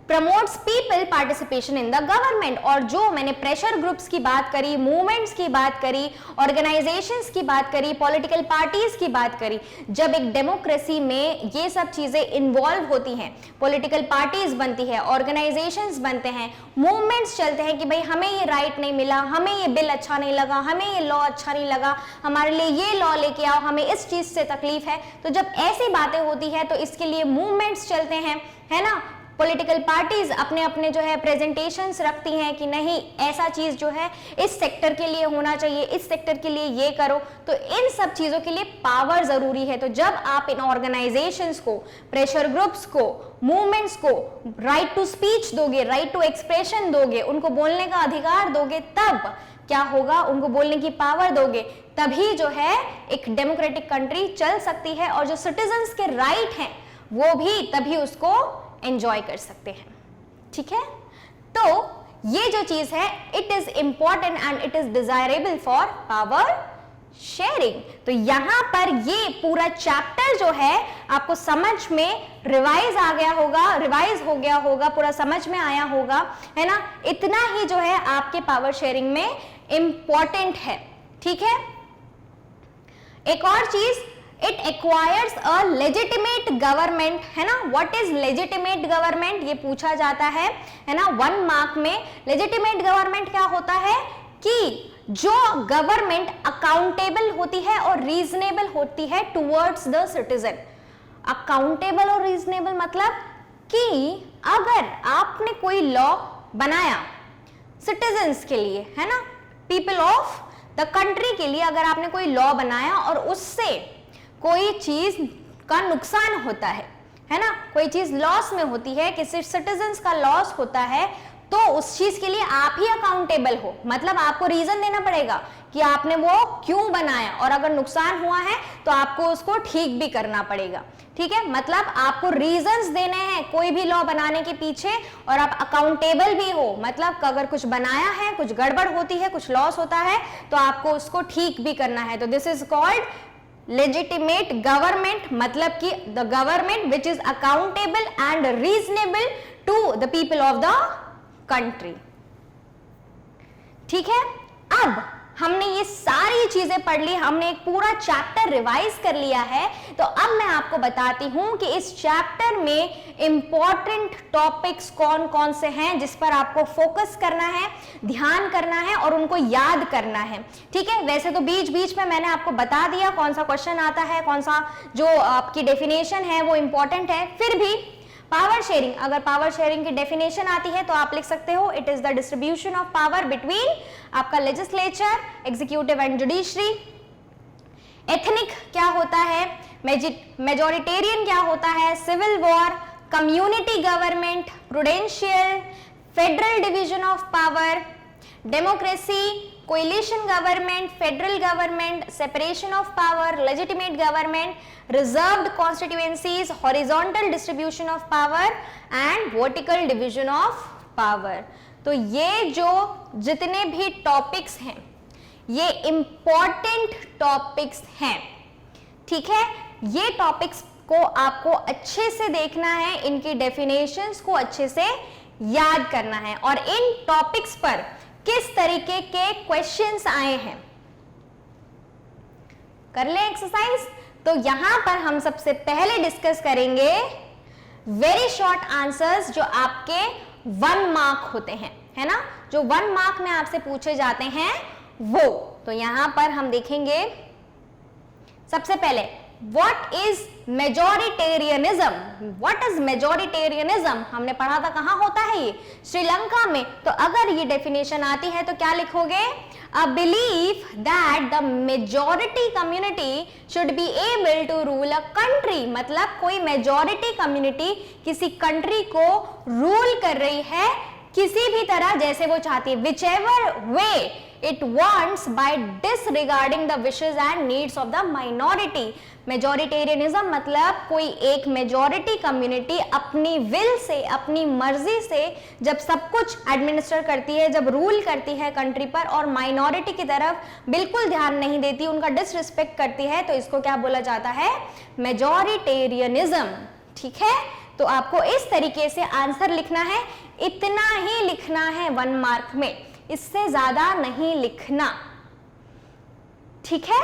Promotes people participation in the government. और जो मैंने प्रेशर ग्रुप्स की बात करी, मूवमेंट्स की बात करी, ऑर्गेनाइजेशंस की बात करी, पॉलिटिकल पार्टीज की बात करी, जब एक डेमोक्रेसी में ये सब चीजें इन्वॉल्व होती हैं, पॉलिटिकल पार्टीज बनती है, ऑर्गेनाइजेशंस बनते हैं, मूवमेंट्स चलते हैं कि भाई हमें ये राइट नहीं मिला, हमें ये बिल अच्छा नहीं लगा, हमें ये लॉ अच्छा नहीं लगा, हमारे लिए ये लॉ लेके आओ, हमें इस चीज से तकलीफ है। तो जब ऐसी बातें होती है तो इसके लिए मूवमेंट्स चलते हैं, है ना। पॉलिटिकल पार्टीज अपने अपने जो है प्रेजेंटेशंस रखती हैं कि नहीं ऐसा चीज जो है इस सेक्टर के लिए होना चाहिए, इस सेक्टर के लिए ये करो। तो इन सब चीजों के लिए पावर जरूरी है। तो जब आप इन ऑर्गेनाइजेशंस को, प्रेशर ग्रुप्स को, मूवमेंट्स को राइट टू स्पीच दोगे, राइट टू एक्सप्रेशन दोगे, उनको बोलने का अधिकार दोगे, तब क्या होगा, उनको बोलने की पावर दोगे, तभी जो है एक डेमोक्रेटिक कंट्री चल सकती है। और जो सिटीजन्स के राइट हैं वो भी तभी उसको एंजॉय कर सकते हैं। ठीक है, तो ये जो चीज है it is important and it is desirable for power sharing. तो यहां पर ये पूरा चैप्टर जो है आपको समझ में रिवाइज हो गया होगा, पूरा समझ में आया होगा, है ना। इतना ही जो है आपके पावर शेयरिंग में इंपॉर्टेंट है। ठीक है, एक और चीज, it acquires a legitimate government, है ना। व्हाट इज लेजिटिमेट गवर्नमेंट, ये पूछा जाता है ना 1 मार्क में। लेजिटिमेट गवर्नमेंट क्या होता है कि जो गवर्नमेंट अकाउंटेबल होती है और रीजनेबल होती है टुवर्ड्स द सिटीजन। अकाउंटेबल और रीजनेबल मतलब कि अगर आपने कोई लॉ बनाया सिटीजन्स के लिए, है ना, पीपल ऑफ द कंट्री के लिए, अगर आपने कोई लॉ बनाया और उससे कोई चीज का नुकसान होता है ना, कोई चीज लॉस में होती है, किसी सिटीजन्स का लॉस होता है, तो उस चीज के लिए आप ही अकाउंटेबल हो। मतलब आपको रीजन देना पड़ेगा कि आपने वो क्यों बनाया, और अगर नुकसान हुआ है तो आपको उसको ठीक भी करना पड़ेगा। ठीक है, मतलब आपको रीजंस देने हैं कोई भी लॉ बनाने के पीछे, और आप अकाउंटेबल भी हो। मतलब अगर कुछ बनाया है, कुछ गड़बड़ होती है, कुछ लॉस होता है, तो आपको उसको ठीक भी करना है। तो this is called legitimate government, मतलब कि the government which is accountable and reasonable to the people of the country. ठीक है, अब हमने ये सारी चीजें पढ़ ली, हमने एक पूरा चैप्टर रिवाइज कर लिया है। तो अब मैं आपको बताती हूं कि इस चैप्टर में इंपॉर्टेंट टॉपिक्स कौन कौन से हैं जिस पर आपको फोकस करना है, ध्यान करना है और उनको याद करना है। ठीक है, वैसे तो बीच बीच में मैंने आपको बता दिया कौन सा क्वेश्चन आता है, कौन सा जो आपकी डेफिनेशन है वो इंपॉर्टेंट है। फिर भी पावर शेयरिंग, अगर पावर शेयरिंग की डेफिनेशन आती है तो आप लिख सकते हो it is the distribution of power between आपका legislature, executive and judiciary. Ethnic क्या होता है, मेजोरिटेरियन क्या होता है, civil war, community government, prudential, federal division of power, democracy, coalition government, federal government, separation of power, legitimate government, reserved constituencies, horizontal distribution of power and vertical division of power. तो ये जो जितने भी topics हैं ये important topics हैं। ठीक है, ये टॉपिक्स को आपको अच्छे से देखना है, इनकी डेफिनेशंस को अच्छे से याद करना है और इन टॉपिक्स पर किस तरीके के क्वेश्चंस आए हैं कर ले एक्सरसाइज। तो यहां पर हम सबसे पहले डिस्कस करेंगे वेरी शॉर्ट आंसर्स जो आपके 1 मार्क होते हैं, है ना, जो 1 मार्क में आपसे पूछे जाते हैं वो। तो यहां पर हम देखेंगे सबसे पहले What is majoritarianism? What is majoritarianism? हमने पढ़ा था कहां होता है ये, श्रीलंका में। तो अगर ये डेफिनेशन आती है तो क्या लिखोगे, a belief that the majority community should be able to rule a country। मतलब कोई मेजोरिटी कम्युनिटी किसी कंट्री को रूल कर रही है किसी भी तरह जैसे वो चाहती है, whichever way it wants by disregarding the wishes and needs of the minority। Majoritarianism मतलब कोई एक मेजोरिटी कम्युनिटी अपनी विल से, अपनी मर्जी से जब सब कुछ एडमिनिस्टर करती है, जब रूल करती है कंट्री पर और माइनॉरिटी की तरफ बिल्कुल ध्यान नहीं देती, उनका डिसरिस्पेक्ट करती है, तो इसको क्या बोला जाता है, मेजोरिटेरियनिज्म। ठीक है, तो आपको इस तरीके से आंसर लिखना है, इतना ही लिखना है 1 मार्क में, इससे ज्यादा नहीं लिखना, ठीक है।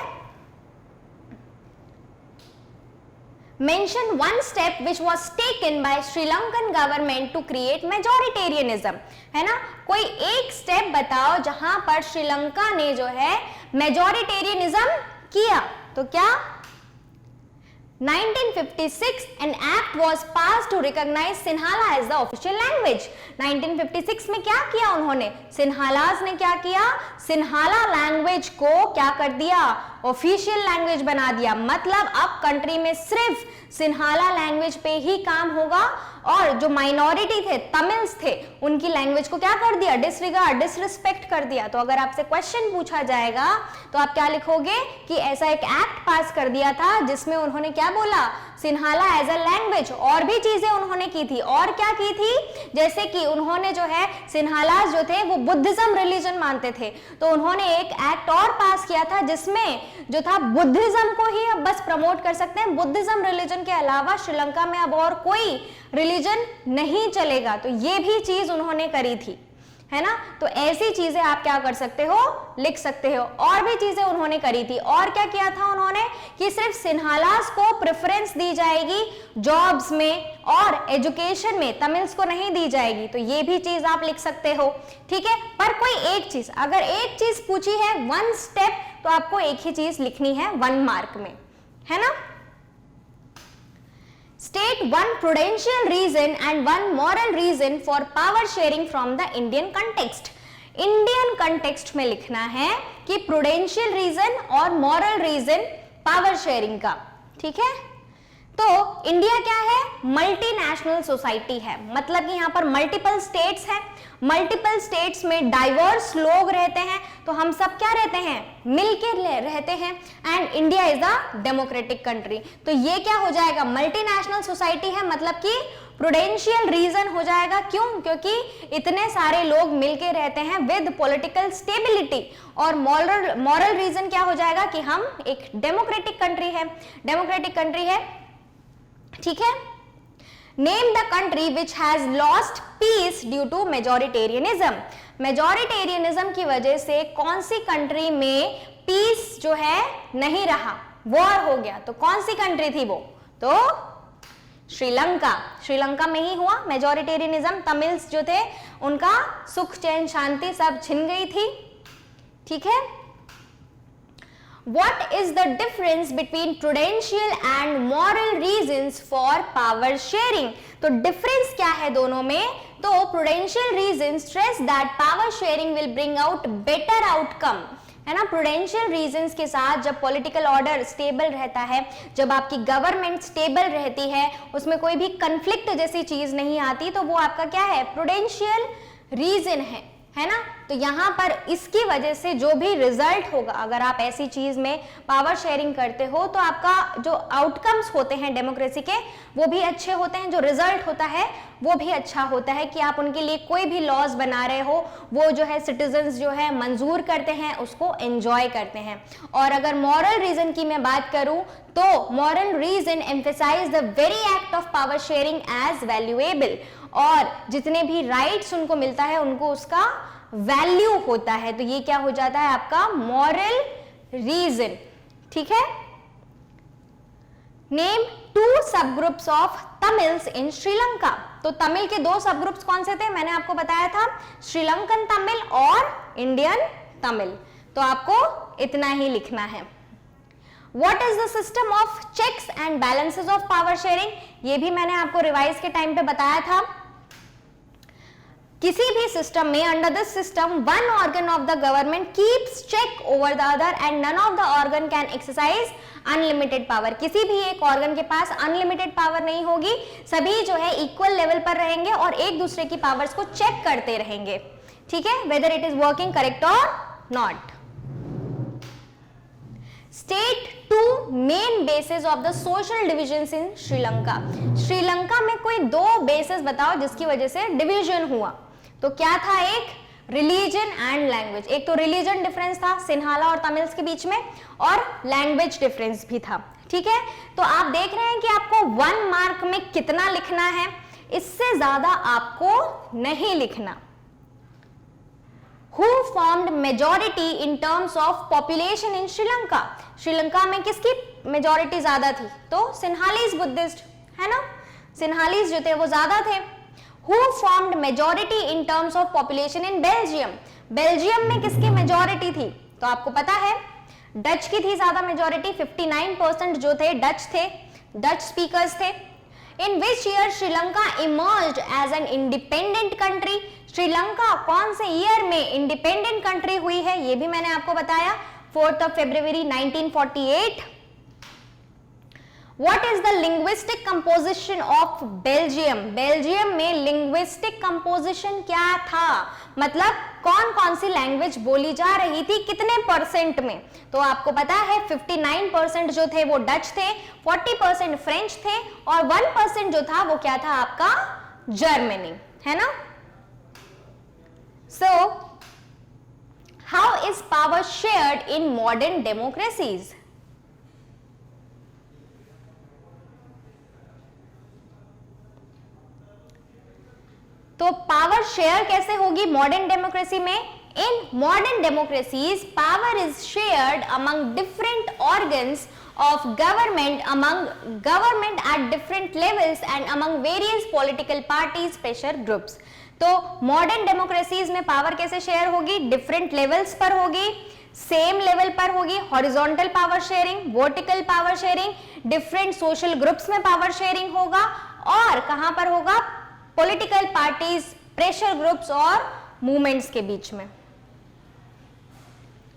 Mention one step which was taken by Sri Lankan government to create majoritarianism, है ना, कोई एक स्टेप बताओ जहां पर श्रीलंका ने जो है मेजोरिटेरियनिज्म किया। तो क्या 1956 an act was passed to recognize Sinhala as the official language। 1956 में क्या किया उन्होंने, सिन्हालाज ने क्या किया, सिन्हाला लैंग्वेज को क्या कर दिया, ऑफिशियल लैंग्वेज बना दिया। मतलब अब कंट्री में सिर्फ सिन्हाला लैंग्वेज पे ही काम होगा और जो माइनॉरिटी थे, तमिल्स थे, उनकी लैंग्वेज को क्या कर दिया, डिसरिगार्ड, डिसरिस्पेक्ट कर दिया। तो अगर आपसे क्वेश्चन पूछा जाएगा तो आप क्या लिखोगे कि ऐसा एक एक्ट पास कर दिया था जिसमें उन्होंने क्या बोला, सिन्हाला एज अ लैंग्वेज। और भी चीजें उन्होंने की थी, और क्या की थी, जैसे कि उन्होंने जो है, सिन्हालाज जो थे वो बुद्धिज्म रिलीजन मानते थे, तो उन्होंने एक एक्ट और पास किया था जिसमें जो था बुद्धिज्म को ही अब बस प्रमोट कर सकते हैं, बुद्धिज्म रिलीजन के अलावा श्रीलंका में अब और कोई रिलीजन नहीं चलेगा। तो ये भी चीज उन्होंने करी थी, है ना। तो ऐसी चीजें आप क्या कर सकते हो, लिख सकते हो। और भी चीजें उन्होंने करी थी, और क्या किया था उन्होंने कि सिर्फ सिन्हालास को प्रेफरेंस दी जाएगी जॉब्स में और एजुकेशन में, तमिल्स को नहीं दी जाएगी। तो ये भी चीज आप लिख सकते हो, ठीक है। पर कोई एक चीज, अगर एक चीज पूछी है 1 स्टेप, तो आपको एक ही चीज लिखनी है 1 मार्क में, है ना। State one prudential reason and one moral reason for power sharing from the Indian context। Indian context में लिखना है कि prudential reason और moral reason power sharing का, ठीक है। तो इंडिया क्या है, मल्टीनेशनल सोसाइटी है, मतलब कि यहाँ पर मल्टीपल स्टेट्स हैं, मल्टीपल स्टेट्स में डाइवर्स लोग रहते हैं, तो हम सब क्या रहते हैं, मिलके रहते हैं। And India is a democratic country, तो ये क्या हो जाएगा, मल्टीनेशनल सोसाइटी है, मतलब कि प्रूडेंशियल रीजन हो जाएगा। क्यों, क्योंकि इतने सारे लोग मिलके रहते हैं विद पॉलिटिकल स्टेबिलिटी। और मॉरल रीजन क्या हो जाएगा कि हम एक डेमोक्रेटिक कंट्री है, डेमोक्रेटिक कंट्री है, ठीक है। Name the country which has lost peace due to majoritarianism. Majoritarianism की वजह से कौन सी कंट्री में पीस जो है नहीं रहा, वॉर हो गया। तो कौन सी कंट्री थी वो, तो श्रीलंका। श्रीलंका में ही हुआ मेजोरिटेरियनिज्म। तमिल्स जो थे उनका सुख चैन शांति सब छिन गई थी, ठीक है। What is the difference between prudential and moral reasons for power sharing? तो difference क्या है दोनों में, तो prudential reasons stress that power sharing will bring out better outcome, है ना। प्रूडेंशियल रीजंस के साथ जब पॉलिटिकल ऑर्डर स्टेबल रहता है, जब आपकी गवर्नमेंट स्टेबल रहती है, उसमें कोई भी कंफ्लिक्ट जैसी चीज नहीं आती, तो वो आपका क्या है, प्रूडेंशियल रीजन है ना। तो यहाँ पर इसकी वजह से जो भी रिजल्ट होगा, अगर आप ऐसी चीज में पावर शेयरिंग करते हो, तो आपका जो आउटकम्स होते हैं डेमोक्रेसी के, वो भी अच्छे होते हैं, जो रिजल्ट होता है वो भी अच्छा होता है। कि आप उनके लिए कोई भी लॉज बना रहे हो, वो जो है सिटीजन्स जो है मंजूर करते हैं, उसको एंजॉय करते हैं। और अगर मॉरल रीजन की मैं बात करूं, तो moral reason emphasise the very act of power sharing as valuable. और जितने भी राइट्स उनको मिलता है, उनको उसका वैल्यू होता है। तो ये क्या हो जाता है आपका मॉरल रीजन, ठीक है। नेम 2 सब ग्रुप्स ऑफ तमिल्स इन श्रीलंका। तो तमिल के 2 सब ग्रुप्स कौन से थे, मैंने आपको बताया था, श्रीलंकन तमिल और इंडियन तमिल। तो आपको इतना ही लिखना है। What is the system of checks and balances of power sharing? ये भी मैंने आपको रिवाइज के टाइम पे बताया था। किसी भी सिस्टम में, under this system, one organ of the government keeps check over the other and none of the organ can exercise unlimited power। किसी भी एक ऑर्गन के पास अनलिमिटेड पावर नहीं होगी, सभी जो है इक्वल लेवल पर रहेंगे और एक दूसरे की पावर्स को चेक करते रहेंगे, ठीक है, whether it is working correct or not। State 2 main bases of the social divisions in Sri Lanka. Sri Lanka में कोई 2 बेसिस बताओ जिसकी वजह से डिवीजन हुआ। तो क्या था, एक रिलीजन एंड लैंग्वेज। एक तो रिलीजन डिफरेंस था सिन्हाला और तमिल्स के बीच में, और लैंग्वेज डिफरेंस भी था, ठीक है, तो आप देख रहे हैं कि आपको 1 मार्क में कितना लिखना है, इससे ज्यादा आपको नहीं लिखना। Who formed majority in terms of population in Sri Lanka? Sri Lanka में किसकी मेजोरिटी ज्यादा थी? तो सिन्हालीज बुद्धिस्ट, है ना, सिन्हालीज जो थे वो ज्यादा थे। Who formed majority in terms of population in Belgium? Belgium में किसकी मेजोरिटी थी? तो आपको पता है डच की थी ज्यादा मेजोरिटी, 59% जो थे डच थे, डच स्पीकर्स थे। In which year Sri Lanka emerged as an independent country? Sri Lanka कौन से ईयर में इंडिपेंडेंट कंट्री हुई है, ये भी मैंने आपको बताया, 4th of February 1948। What is the linguistic composition of Belgium? Belgium में लिंग्विस्टिक कंपोजिशन क्या था, मतलब कौन कौन सी लैंग्वेज बोली जा रही थी, कितने परसेंट में? तो आपको पता है 59% जो थे वो डच थे, 40% फ्रेंच थे और 1% जो था वो क्या था आपका जर्मनी, है ना। So, how is power shared in modern democracies? तो पावर शेयर कैसे होगी मॉडर्न डेमोक्रेसी में? In modern democracies power is shared among different organs of among government at different levels and among various political parties, pressure groups। तो modern democracies में power कैसे share होगी? Different levels पर होगी, same level पर होगी, horizontal power sharing, vertical power sharing, different social groups में power sharing होगा, और कहां पर होगा? पॉलिटिकल पार्टीज, प्रेशर ग्रुप्स और मूवमेंट्स के बीच में।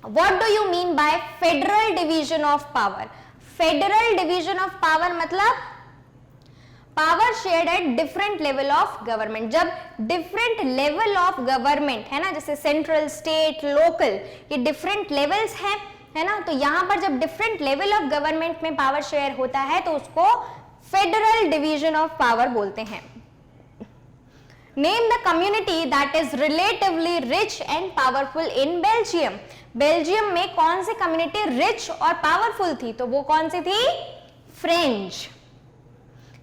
What do you mean by federal division of power? Federal division of power मतलब power shared at different level of government. जब डिफरेंट लेवल ऑफ गवर्नमेंट है ना, जैसे सेंट्रल, स्टेट, लोकल, ये डिफरेंट लेवल्स हैं, है ना, तो यहां पर जब डिफरेंट लेवल ऑफ गवर्नमेंट में पावर शेयर होता है तो उसको फेडरल डिवीजन ऑफ पावर बोलते हैं। Name the community that is relatively rich and powerful in Belgium. Belgium में कौन सी कम्युनिटी रिच और पावरफुल थी? तो वो कौन सी थी? फ्रेंच।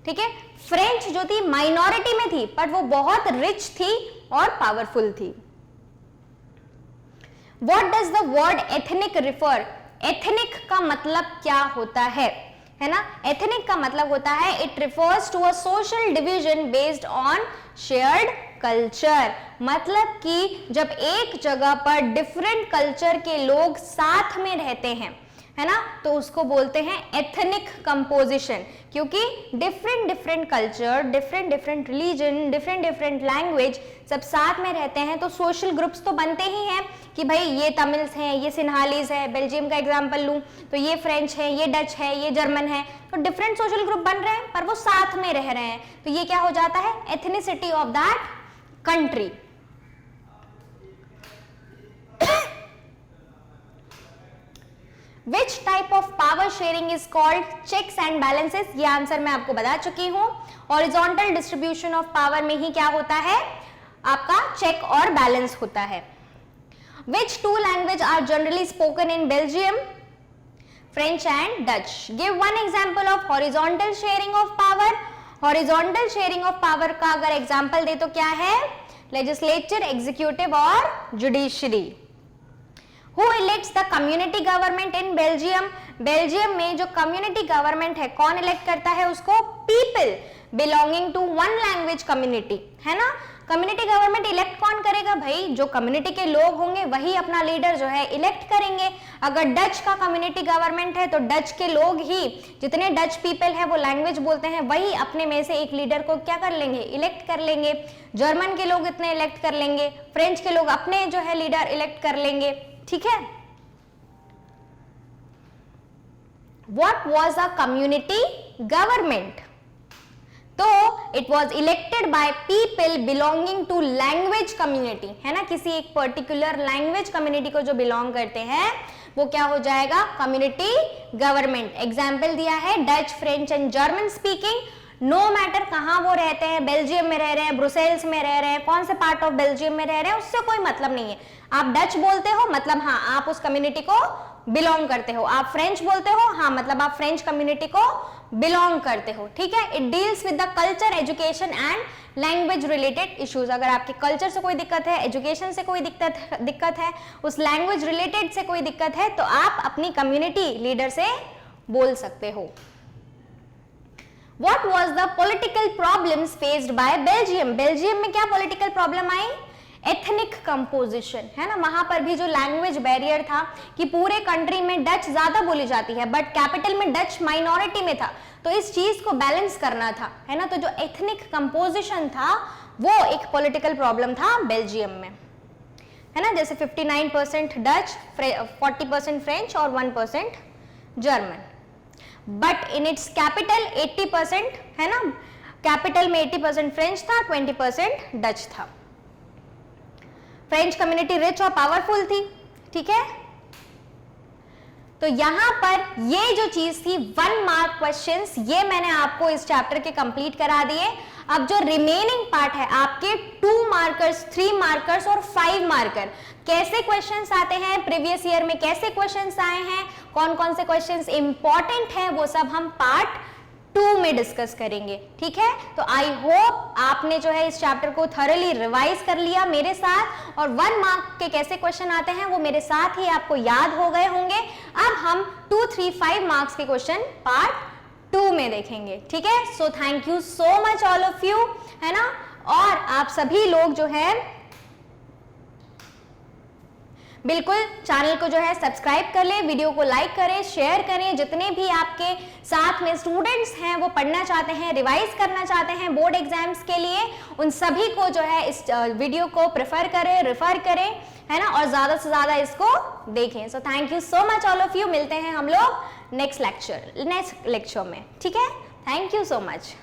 ठीक है, फ्रेंच जो थी माइनॉरिटी में थी पर वो बहुत रिच थी और पावरफुल थी। What does the word ethnic refer? Ethnic का मतलब क्या होता है ना? एथनिक का मतलब होता है it refers to a social division based on shared culture. मतलब कि जब एक जगह पर डिफरेंट कल्चर के लोग साथ में रहते हैं, है ना, तो उसको बोलते हैं एथनिक कंपोजिशन। क्योंकि different culture, different religion, different language सब साथ में रहते हैं तो सोशल ग्रुप्स तो बनते ही हैं कि भाई ये तमिल्स हैं, ये सिन्हालीज है, बेल्जियम का एग्जांपल लूं तो ये फ्रेंच है, ये डच है, ये जर्मन है, तो डिफरेंट सोशल ग्रुप बन रहे हैं पर वो साथ में रह रहे हैं, तो ये क्या हो जाता है? Ethnicity of that country. Which type of power sharing is called checks and balances? ये आंसर मैं आपको बता चुकी हूं। Horizontal distribution of power में ही क्या होता है? आपका चेक और बैलेंस होता है। Which two languages are generally spoken in Belgium? French and Dutch. Give one example of horizontal sharing of power. Horizontal sharing of power का अगर एग्जाम्पल दे तो क्या है? Legislature, executive और judiciary. Who elects the community government in Belgium? Belgium में जो community government है कौन इलेक्ट करता है उसको? People belonging to one language community, है ना। कम्युनिटी गवर्नमेंट इलेक्ट कौन करेगा? भाई जो कम्युनिटी के लोग होंगे वही अपना लीडर जो है इलेक्ट करेंगे। अगर डच का कम्युनिटी गवर्नमेंट है तो डच के लोग ही, जितने डच पीपल है वो लैंग्वेज बोलते हैं, वही अपने में से एक लीडर को क्या कर लेंगे? इलेक्ट कर लेंगे। जर्मन के लोग इतने इलेक्ट कर लेंगे, फ्रेंच के लोग अपने जो है लीडर इलेक्ट कर लेंगे। ठीक है। What was a community government? तो it was elected by people belonging to language community, है ना, किसी एक पर्टिकुलर लैंग्वेज कम्युनिटी को जो बिलोंग करते हैं वो क्या हो जाएगा? Community government. एग्जाम्पल दिया है Dutch, French and German speaking. No matter कहां वो रहते हैं, बेल्जियम में रह रहे हैं, ब्रुसेल्स में रह रहे हैं, कौन से पार्ट ऑफ बेल्जियम में रह रहे हैं, उससे कोई मतलब नहीं है। आप डच बोलते हो मतलब हाँ आप उस कम्युनिटी को बिलोंग करते हो। आप फ्रेंच बोलते हो, हाँ मतलब आप फ्रेंच कम्युनिटी को बिलोंग करते हो, ठीक है। It deals with the culture, education and language related issues. अगर आपके कल्चर से कोई दिक्कत है, एजुकेशन से कोई दिक्कत है, उस लैंग्वेज रिलेटेड से कोई दिक्कत है, तो आप अपनी कम्युनिटी लीडर से बोल सकते हो। What was the political problems faced by Belgium? Belgium में क्या पॉलिटिकल प्रॉब्लम आई? एथनिक कंपोजिशन, है ना। वहां पर भी जो लैंग्वेज बैरियर था कि पूरे कंट्री में डच ज्यादा बोली जाती है बट कैपिटल में डच माइनॉरिटी में था, तो इस चीज को बैलेंस करना था, है ना। तो जो एथनिक कंपोजिशन था वो एक पॉलिटिकल प्रॉब्लम था बेल्जियम में, है ना। जैसे 59% डच, 40% फ्रेंच और 1% German. But in its capital 80%, है ना, कैपिटल में 80% फ्रेंच था, 20% डच था। फ्रेंच कम्युनिटी रिच और पावरफुल थी, ठीक है। तो यहां पर ये जो चीज थी 1 मार्क क्वेश्चंस, ये मैंने आपको इस चैप्टर के कंप्लीट करा दिए। अब जो रिमेनिंग पार्ट है आपके 2 मार्कर्स, 3 मार्कर्स और 5 मार्कर, कैसे क्वेश्चंस आते हैं, प्रीवियस ईयर में कैसे क्वेश्चंस आए हैं, कौन कौन से क्वेश्चंस इंपॉर्टेंट हैं, वो सब हम पार्ट 2 में डिस्कस करेंगे, ठीक है। तो आई होप आपने जो है इस चैप्टर को थॉरली रिवाइज कर लिया मेरे साथ, और 1 मार्क के कैसे क्वेश्चन आते हैं वो मेरे साथ ही आपको याद हो गए होंगे। अब हम 2, 3, 5 मार्क्स के क्वेश्चन पार्ट 2 में देखेंगे, ठीक है। So thank you so much all of you, है ना। और आप सभी लोग जो है बिल्कुल चैनल को जो है सब्सक्राइब कर लें, वीडियो को लाइक करें, शेयर करें। जितने भी आपके साथ में स्टूडेंट्स हैं वो पढ़ना चाहते हैं, रिवाइज करना चाहते हैं बोर्ड एग्जाम्स के लिए, उन सभी को जो है इस वीडियो को प्रेफर करें, रेफर करें, है ना, और ज्यादा से ज्यादा इसको देखें। So thank you so much all of you. मिलते हैं हम लोग नेक्स्ट लेक्चर में, ठीक है। Thank you so much.